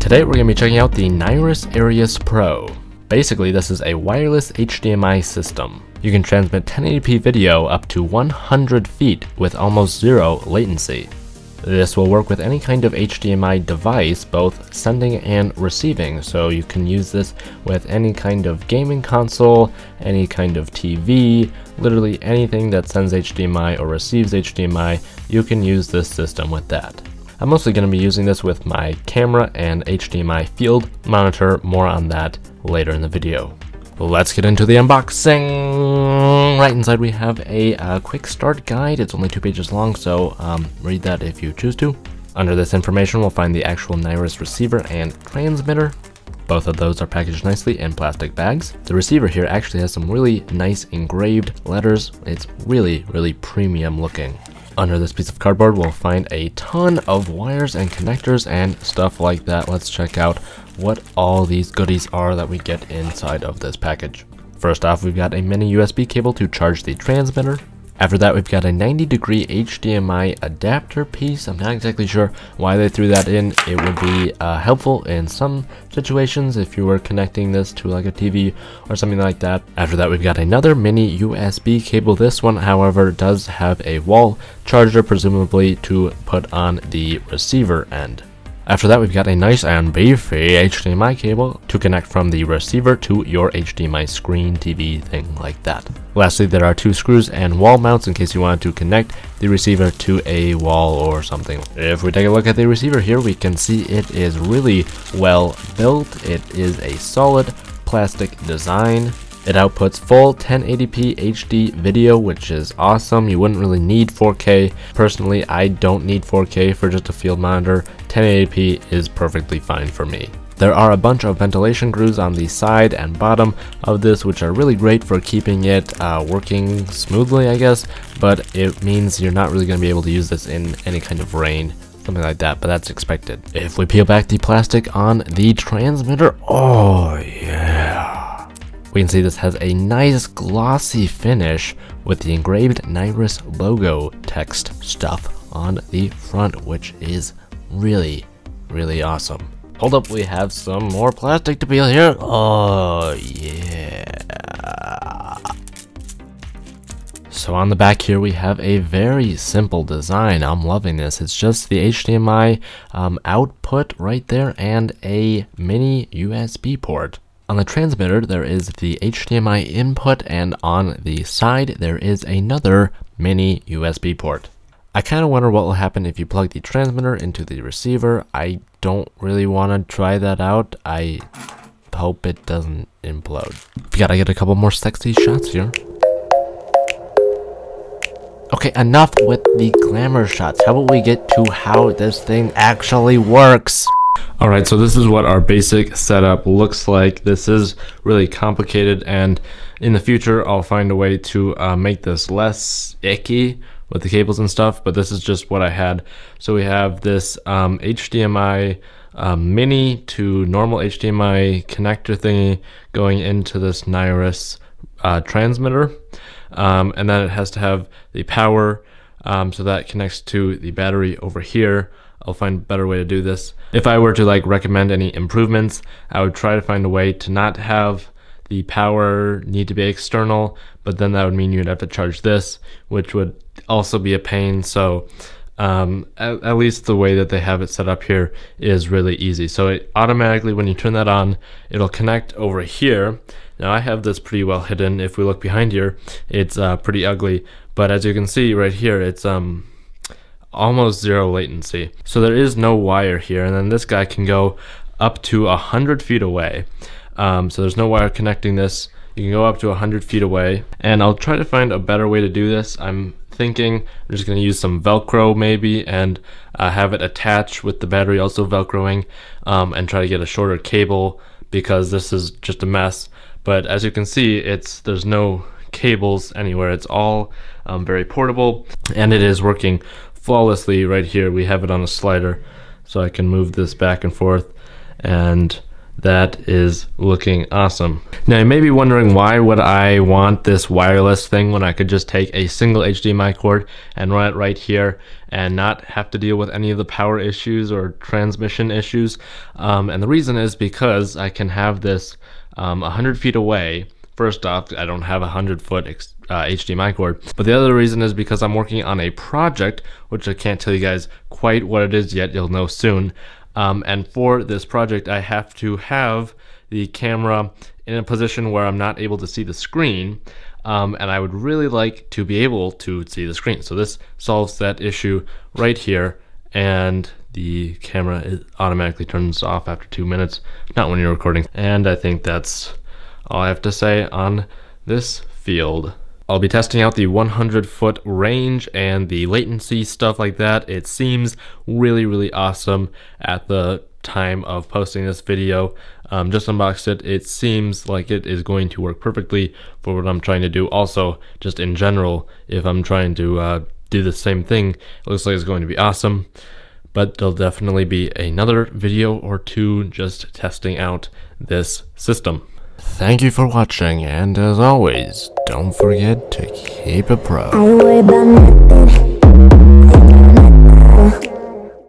Today we're going to be checking out the Nyrius Aries Pro. Basically, this is a wireless HDMI system. You can transmit 1080p video up to 100 feet with almost zero latency. This will work with any kind of HDMI device, both sending and receiving, so you can use this with any kind of gaming console, any kind of TV, literally anything that sends HDMI or receives HDMI, you can use this system with that. I'm mostly going to be using this with my camera and HDMI field monitor, more on that later in the video. Let's get into the unboxing! Right inside we have a quick start guide. It's only 2 pages long, so read that if you choose to. Under this information we'll find the actual Nyrius receiver and transmitter. Both of those are packaged nicely in plastic bags. The receiver here actually has some really nice engraved letters. It's really premium looking. Under this piece of cardboard we'll find a ton of wires and connectors and stuff like that. Let's check out what all these goodies are that we get inside of this package. First off, we've got a mini USB cable to charge the transmitter. After that, we've got a 90-degree HDMI adapter piece. I'm not exactly sure why they threw that in. It would be helpful in some situations if you were connecting this to like a TV or something like that. After that, we've got another mini USB cable. This one, however, does have a wall charger, presumably to put on the receiver end. After that, we've got a nice and beefy HDMI cable to connect from the receiver to your HDMI screen, TV, thing like that. Lastly, there are 2 screws and wall mounts in case you wanted to connect the receiver to a wall or something. If we take a look at the receiver here, we can see it is really well built. It is a solid plastic design. It outputs full 1080p HD video, which is awesome. You wouldn't really need 4K. Personally, I don't need 4K for just a field monitor. 1080p is perfectly fine for me. There are a bunch of ventilation grooves on the side and bottom of this, which are really great for keeping it working smoothly, I guess, but it means you're not really going to be able to use this in any kind of rain, something like that, but that's expected. If we peel back the plastic on the transmitter, oh yeah! We can see this has a nice glossy finish with the engraved Nyrius logo text stuff on the front, which is really awesome. Hold up, we have some more plastic to peel here. Oh yeah. So on the back here we have a very simple design. I'm loving this. It's just the HDMI output right there and a mini USB port. On the transmitter, there is the HDMI input, and on the side, there is another mini USB port. I kind of wonder what will happen if you plug the transmitter into the receiver. I don't really want to try that out. I hope it doesn't implode. We gotta get a couple more sexy shots here. Okay, enough with the glamour shots. How about we get to how this thing actually works? Alright, so this is what our basic setup looks like. This is really complicated, and in the future I'll find a way to make this less icky with the cables and stuff, but this is just what I had. So we have this HDMI mini to normal HDMI connector thingy going into this Nyrius transmitter, and then it has to have the power, so that connects to the battery over here. I'll find a better way to do this. If I were to like recommend any improvements, I would try to find a way to not have the power need to be external, but then that would mean you'd have to charge this, which would also be a pain. So at least the way that they have it set up here is really easy. So it automatically, when you turn that on, it'll connect over here. Now I have this pretty well hidden. If we look behind here, it's pretty ugly, but as you can see right here, it's almost zero latency. So there is no wire here, and then this guy can go up to 100 feet away. So there's no wire connecting this. You can go up to 100 feet away, and I'll try to find a better way to do this. I'm thinking I'm just going to use some Velcro maybe, and have it attach with the battery also Velcroing, and try to get a shorter cable, because this is just a mess. But as you can see, there's no cables anywhere. It's all very portable, and it is working flawlessly right here. We have it on a slider, so I can move this back and forth, and That is looking awesome. Now you may be wondering, why would I want this wireless thing when I could just take a single HDMI cord and run it right here and not have to deal with any of the power issues or transmission issues? And the reason is because I can have this 100 feet away. First off, I don't have a 100-foot HDMI cord, but the other reason is because I'm working on a project, which I can't tell you guys quite what it is yet. You'll know soon. And for this project, I have to have the camera in a position where I'm not able to see the screen, and I would really like to be able to see the screen. So this solves that issue right here, and the camera automatically turns off after 2 minutes, not when you're recording. And I think that's all I have to say on this field. I'll be testing out the 100-foot range and the latency stuff like that. It seems really awesome at the time of posting this video. Just unboxed it. It seems like it is going to work perfectly for what I'm trying to do. Also, just in general, if I'm trying to do the same thing, it looks like it's going to be awesome. But there'll definitely be another video or two just testing out this system. Thank you for watching, and as always, don't forget to keep it pro.